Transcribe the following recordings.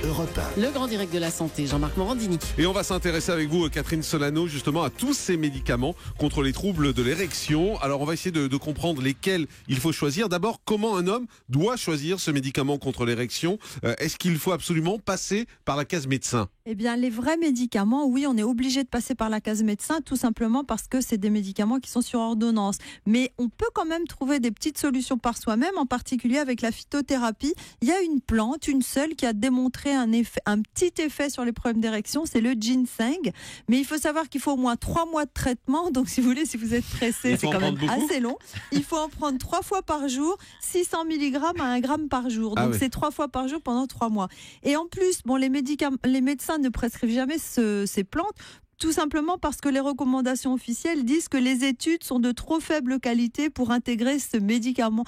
Europe 1. Le grand direct de la santé, Jean-Marc Morandini. Et on va s'intéresser avec vous, Catherine Solano, justement à tous ces médicaments contre les troubles de l'érection. Alors on va essayer de comprendre lesquels il faut choisir. D'abord, comment un homme doit choisir ce médicament contre l'érection? Est-ce qu'il faut absolument passer par la case médecin? Eh bien, les vrais médicaments, oui, on est obligé de passer par la case médecin, tout simplement parce que c'est des médicaments qui sont sur ordonnance. Mais on peut quand même trouver des petites solutions par soi-même, en particulier avec la phytothérapie. Il y a une plante, une seule, qui a démontré un petit effet sur les problèmes d'érection, c'est le ginseng. Mais il faut savoir qu'il faut au moins 3 mois de traitement. Donc, si vous voulez, si vous êtes pressé, c'est quand même assez long. Il faut en prendre 3 fois par jour, 600 mg à 1 gramme par jour. Donc, c'est 3 fois par jour pendant 3 mois. Et en plus, bon, les médecins ne prescrivent jamais ces plantes, tout simplement parce que les recommandations officielles disent que les études sont de trop faible qualité pour intégrer ce médicament,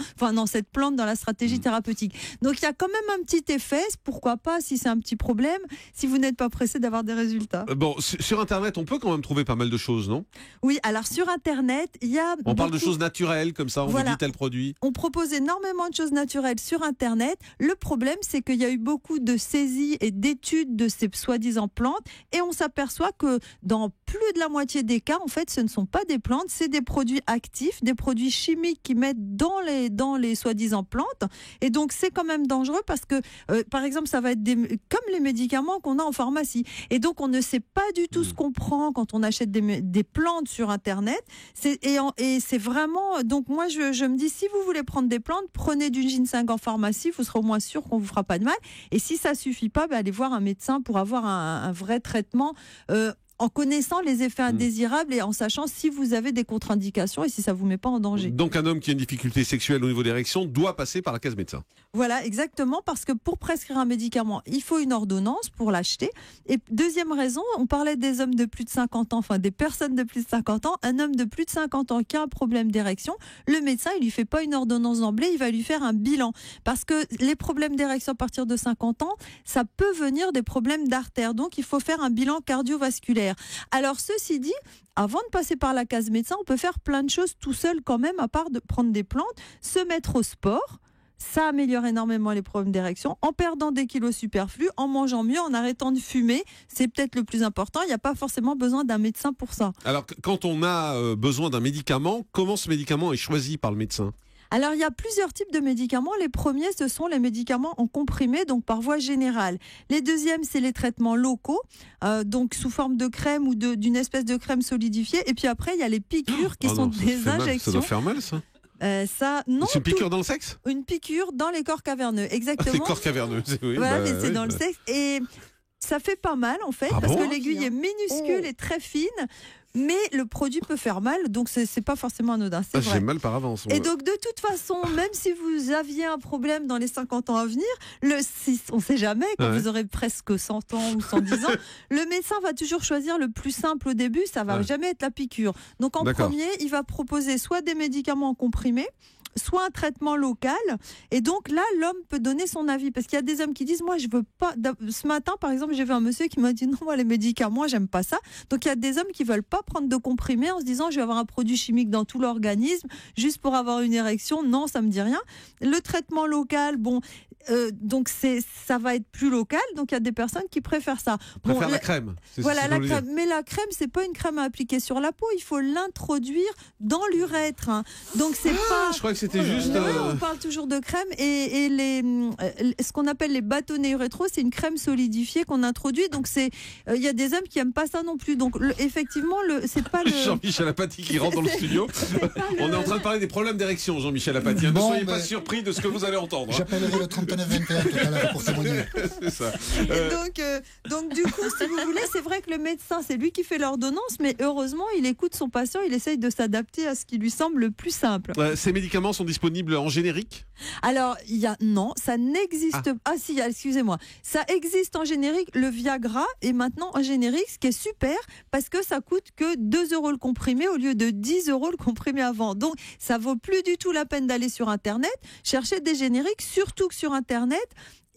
cette plante dans la stratégie thérapeutique. Donc il y a quand même un petit effet, pourquoi pas si c'est un petit problème, si vous n'êtes pas pressé d'avoir des résultats. Bon, sur Internet, on peut quand même trouver pas mal de choses, non? Oui, alors sur Internet, il y a... On parle de choses naturelles, comme ça, on vous dit tel produit. On propose énormément de choses naturelles sur Internet. Le problème, c'est qu'il y a eu beaucoup de saisies et d'études de ces soi-disant plantes, et on s'aperçoit que dans plus de la moitié des cas, en fait, ce ne sont pas des plantes, c'est des produits actifs, des produits chimiques qui mettent dans les soi-disant plantes. Et donc, c'est quand même dangereux parce que, par exemple, ça va être comme les médicaments qu'on a en pharmacie. Et donc, on ne sait pas du tout ce qu'on prend quand on achète des plantes sur Internet. Et c'est vraiment... Donc, moi, je me dis, si vous voulez prendre des plantes, prenez du ginseng en pharmacie, vous serez au moins sûr qu'on ne vous fera pas de mal. Et si ça ne suffit pas, allez voir un médecin pour avoir un vrai traitement en connaissant les effets indésirables et en sachant si vous avez des contre-indications et si ça ne vous met pas en danger. Donc un homme qui a une difficulté sexuelle au niveau de l'érection doit passer par la case médecin. Voilà, exactement, parce que pour prescrire un médicament, il faut une ordonnance pour l'acheter. Et deuxième raison, on parlait des hommes de plus de 50 ans, des personnes de plus de 50 ans. Un homme de plus de 50 ans qui a un problème d'érection, le médecin, il ne lui fait pas une ordonnance d'emblée, il va lui faire un bilan. Parce que les problèmes d'érection à partir de 50 ans, ça peut venir des problèmes d'artères. Donc il faut faire un bilan cardiovasculaire. Alors ceci dit, avant de passer par la case médecin, on peut faire plein de choses tout seul quand même, à part de prendre des plantes, se mettre au sport. Ça améliore énormément les problèmes d'érection, en perdant des kilos superflus, en mangeant mieux, en arrêtant de fumer. C'est peut-être le plus important. Il n'y a pas forcément besoin d'un médecin pour ça. Alors, quand on a besoin d'un médicament, comment ce médicament est choisi par le médecin ? Alors, il y a plusieurs types de médicaments. Les premiers, ce sont les médicaments en comprimé, donc par voie générale. Les deuxièmes, c'est les traitements locaux, donc sous forme de crème ou d'une espèce de crème solidifiée. Et puis après, il y a les piqûres qui sont des injections. Ça doit faire mal, ça ? Non, c'est une piqûre dans le sexe ? Une piqûre dans les corps caverneux, exactement. Les corps caverneux, oui. Voilà, mais c'est dans le sexe. Et ça fait pas mal, en fait, parce que l'aiguille est minuscule et très fine. Mais le produit peut faire mal, donc c'est pas forcément anodin. J'ai mal par avance. Et donc de toute façon, même si vous aviez un problème dans les 50 ans à venir, on ne sait jamais, quand vous aurez presque 100 ans ou 110 ans, le médecin va toujours choisir le plus simple au début, ça va jamais être la piqûre. Donc en premier, il va proposer soit des médicaments en comprimé, soit un traitement local, et donc là l'homme peut donner son avis, parce qu'il y a des hommes qui disent moi je veux pas. Ce matin par exemple, j'ai vu un monsieur qui m'a dit non, moi les médicaments j'aime pas ça. Donc il y a des hommes qui veulent pas prendre de comprimés en se disant je vais avoir un produit chimique dans tout l'organisme juste pour avoir une érection. Non, ça me dit rien. Le traitement local, donc ça va être plus local, donc il y a des personnes qui préfèrent ça. Préfèrent la crème. Voilà, la crème. Mais la crème, c'est pas une crème à appliquer sur la peau, il faut l'introduire dans l'urètre. Donc c'est pas. Je crois que c'était juste. On parle toujours de crème et ce qu'on appelle les bâtonnets urétro, c'est une crème solidifiée qu'on introduit. Donc il y a des hommes qui aiment pas ça non plus. Donc effectivement, c'est pas le. Jean-Michel Apathy qui rentre dans le studio. On est en train de parler des problèmes d'érection, Jean-Michel Apathy. Ne soyez pas surpris de ce que vous allez entendre. J'appellerai le 3921 tout à l'heure pour témoigner. C'est ça. Donc du coup, si vous voulez, c'est vrai que le médecin, c'est lui qui fait l'ordonnance, mais heureusement, il écoute son patient, il essaye de s'adapter à ce qui lui semble le plus simple. Ces médicaments sont disponibles en générique ? Alors, non, ça n'existe pas. Ah si, excusez-moi. Ça existe en générique, le Viagra est maintenant en générique, ce qui est super, parce que ça coûte que 2 € le comprimé au lieu de 10 € le comprimé avant. Donc, ça vaut plus du tout la peine d'aller sur Internet, chercher des génériques, surtout que sur Internet,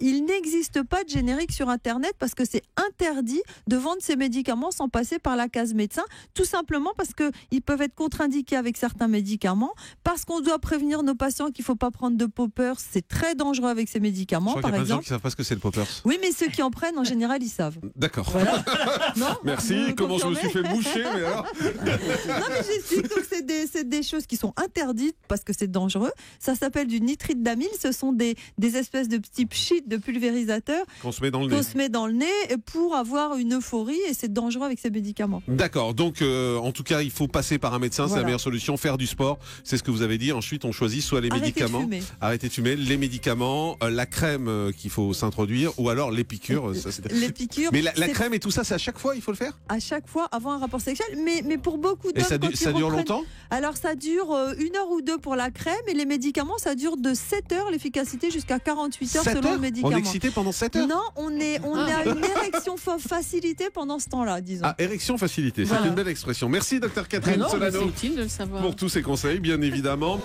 il n'existe pas de générique sur Internet parce que c'est interdit de vendre ces médicaments sans passer par la case médecin, tout simplement parce qu'ils peuvent être contre-indiqués avec certains médicaments, parce qu'on doit prévenir nos patients qu'il ne faut pas prendre de poppers, c'est très dangereux avec ces médicaments, Je crois par qu'il y a plein de gens exemple. qui ne savent pas ce que c'est le poppers. Oui, mais ceux qui en prennent, en général, ils savent. D'accord. Voilà. Non, Merci. vous Comment je me confirmez suis fait moucher, mais alors Non, mais j'explique, donc c'est des choses qui sont interdites parce que c'est dangereux. Ça s'appelle du nitrite d'amyle, ce sont des espèces de petits pchits de pulvérisateurs qu'on se met dans le nez. qu'on se met dans le nez pour avoir une euphorie et c'est dangereux avec ces médicaments. D'accord, donc en tout cas il faut passer par un médecin, c'est Voilà. la meilleure solution, faire du sport, c'est ce que vous avez dit. Ensuite on choisit soit les médicaments, arrêtez de fumer, les médicaments, la crème qu'il faut s'introduire ou alors les piqûres. Les piqûres. Mais la crème et tout ça, c'est à chaque fois il faut le faire? À chaque fois avant un rapport sexuel, mais pour beaucoup d'hommes. Et ça dure longtemps? Alors ça dure 1 heure ou 2 pour la crème et les médicaments ça dure de 7 heures l'efficacité jusqu'à 48 heures selon le médicament. On est excité pendant 7 heures? Non, on a une érection facilitée pendant ce temps-là, disons. Ah, érection facilitée, Voilà. c'est une belle expression. Merci Dr Catherine C'est Solano utile de le savoir. pour tous ces conseils, bien évidemment.